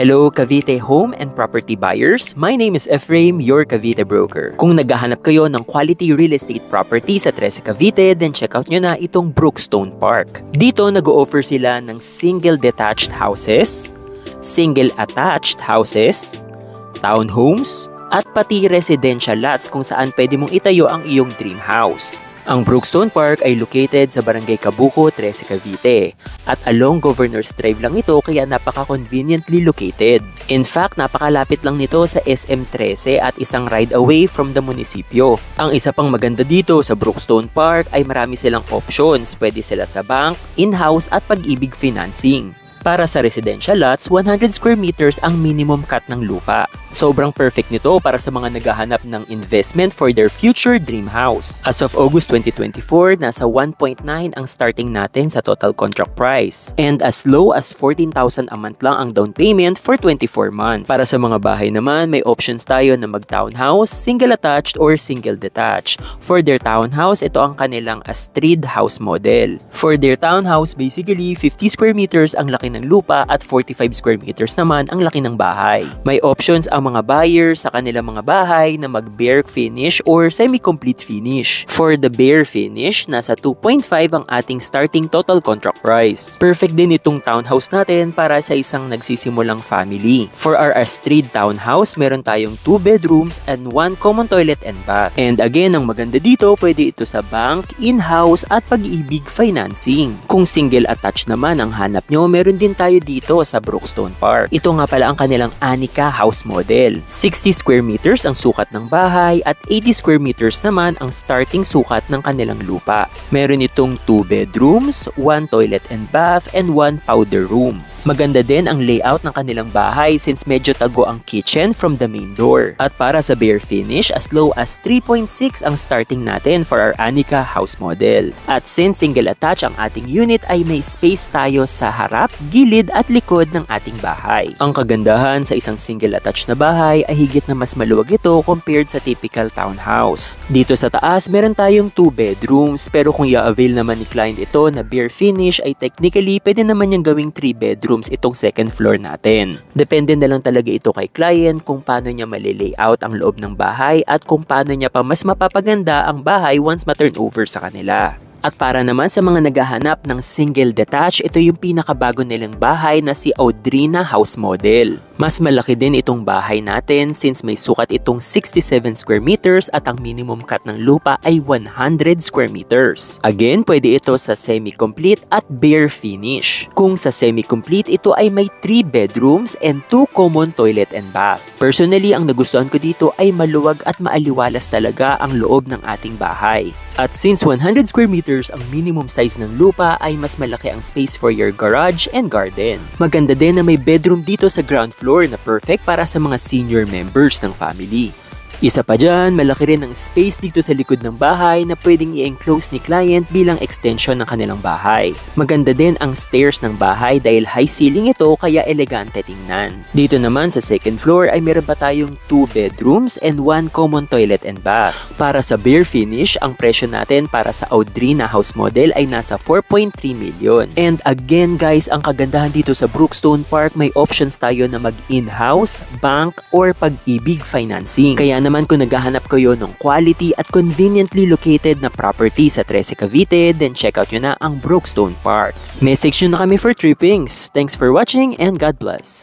Hello Cavite home and property buyers, my name is Ephraim, your Cavite broker. Kung naghahanap kayo ng quality real estate property sa Trece Cavite, then check out nyo na itong Brookstone Park. Dito nag-o-offer sila ng single detached houses, single attached houses, townhomes, at pati residential lots kung saan pwede mong itayo ang iyong dream house. Ang Brookstone Park ay located sa Barangay Cabuco, Trece Cavite at along Governor's Drive lang ito kaya napaka-conveniently located. In fact, napakalapit lang nito sa SM Trece at isang ride away from the munisipyo. Ang isa pang maganda dito sa Brookstone Park ay marami silang options. Pwede sila sa bank, in-house at pag-ibig financing. Para sa residential lots, 100 square meters ang minimum cut ng lupa. Sobrang perfect nito para sa mga naghahanap ng investment for their future dream house. As of August 2024, nasa 1.9 ang starting natin sa total contract price. And as low as 14,000 a month lang ang down payment for 24 months. Para sa mga bahay naman, may options tayo na mag-townhouse, single attached or single detached. For their townhouse, ito ang kanilang Astrid house model. For their townhouse, basically 50 square meters ang laki ng lupa at 45 square meters naman ang laki ng bahay. May options ang mga buyers sa kanilang mga bahay na mag-bare finish or semi-complete finish. For the bare finish, nasa 2.5 ang ating starting total contract price. Perfect din itong townhouse natin para sa isang nagsisimulang family. For our Astrid townhouse, meron tayong 2 bedrooms and 1 common toilet and bath. And again, ang maganda dito, pwede ito sa bank, in-house at pag-ibig financing. Kung single attached naman ang hanap nyo, meron din tayo dito sa Brookstone Park. Ito nga pala ang kanilang Anika house model. 60 square meters ang sukat ng bahay at 80 square meters naman ang starting sukat ng kanilang lupa. Meron itong 2 bedrooms, 1 toilet and bath, and 1 powder room. Maganda din ang layout ng kanilang bahay since medyo tago ang kitchen from the main door. At para sa bare finish, as low as 3.6 ang starting natin for our Anika house model. At since single attached ang ating unit ay may space tayo sa harap, gilid at likod ng ating bahay. Ang kagandahan sa isang single attached na bahay ay higit na mas maluwag ito compared sa typical townhouse. Dito sa taas, meron tayong 2 bedrooms pero kung i-avail naman ni client ito na bare finish ay technically pwede naman niyang gawing 3 bedrooms itong second floor natin. Depende na lang talaga ito kay client kung paano niya mali-layout ang loob ng bahay at kung paano niya pa mas mapapaganda ang bahay once ma-turnover sa kanila. At para naman sa mga naghahanap ng single detached, ito yung pinakabago nilang bahay na si Audrina house model. Mas malaki din itong bahay natin since may sukat itong 67 square meters at ang minimum cut ng lupa ay 100 square meters. Again, pwede ito sa semi-complete at bare finish. Kung sa semi-complete, ito ay may 3 bedrooms and 2 common toilet and bath. Personally, ang nagustuhan ko dito ay maluwag at maaliwalas talaga ang loob ng ating bahay. At since 100 square meters ang minimum size ng lupa ay mas malaki ang space for your garage and garden. Maganda din na may bedroom dito sa ground floor na perfect para sa mga senior members ng family. Isa pa dyan, malaki rin ang space dito sa likod ng bahay na pwedeng i-enclose ni client bilang extension ng kanilang bahay. Maganda din ang stairs ng bahay dahil high ceiling ito kaya elegante tingnan. Dito naman sa second floor ay meron pa tayong 2 bedrooms and 1 common toilet and bath. Para sa bare finish, ang presyo natin para sa Audrina house model ay nasa 4.3 million. And again guys, ang kagandahan dito sa Brookstone Park, may options tayo na mag-in-house, bank, or pag-ibig financing. Kaya naman kung naghahanap kayo ng quality at conveniently located na property sa Trece Cavite, then check out nyo na ang Brookstone Park. Message nyo na kami for trippings. Thanks for watching and God bless.